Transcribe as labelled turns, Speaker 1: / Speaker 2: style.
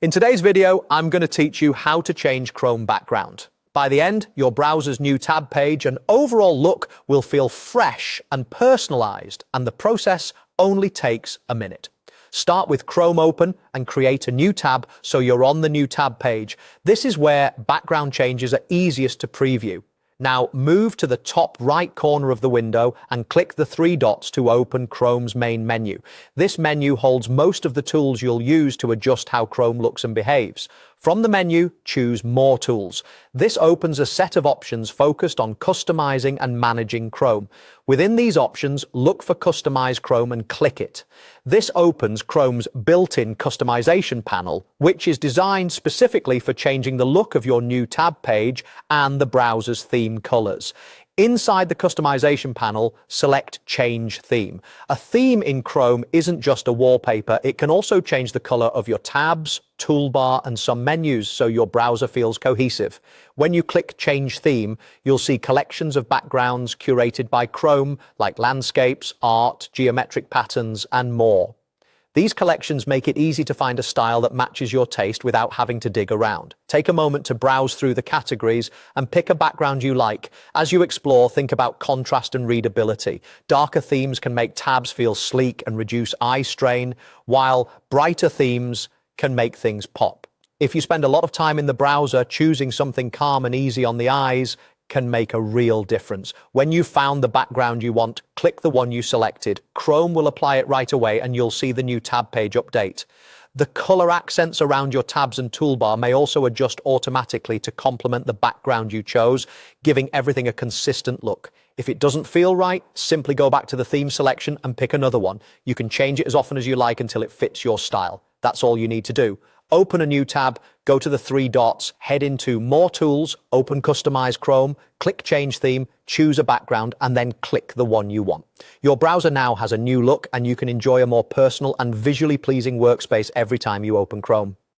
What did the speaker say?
Speaker 1: In today's video, I'm going to teach you how to change Chrome background. By the end, your browser's new tab page and overall look will feel fresh and personalized, and the process only takes a minute. Start with Chrome open and create a new tab so you're on the new tab page. This is where background changes are easiest to preview. Now move to the top right corner of the window and click the three dots to open Chrome's main menu. This menu holds most of the tools you'll use to adjust how Chrome looks and behaves. From the menu, choose More Tools. This opens a set of options focused on customizing and managing Chrome. Within these options, look for Customize Chrome and click it. This opens Chrome's built-in customization panel, which is designed specifically for changing the look of your new tab page and the browser's theme colors. Inside the customization panel, select Change Theme. A theme in Chrome isn't just a wallpaper, it can also change the color of your tabs, toolbar, and some menus so your browser feels cohesive. When you click Change Theme, you'll see collections of backgrounds curated by Chrome, like landscapes, art, geometric patterns, and more. These collections make it easy to find a style that matches your taste without having to dig around. Take a moment to browse through the categories and pick a background you like. As you explore, think about contrast and readability. Darker themes can make tabs feel sleek and reduce eye strain, while brighter themes can make things pop. If you spend a lot of time in the browser, choosing something calm and easy on the eyes can make a real difference. When you've found the background you want, click the one you selected. Chrome will apply it right away and you'll see the new tab page update. The color accents around your tabs and toolbar may also adjust automatically to complement the background you chose, giving everything a consistent look. If it doesn't feel right, simply go back to the theme selection and pick another one. You can change it as often as you like until it fits your style. That's all you need to do. Open a new tab, go to the three dots, head into More Tools, open Customize Chrome, click Change Theme, choose a background, and then click the one you want. Your browser now has a new look, and you can enjoy a more personal and visually pleasing workspace every time you open Chrome.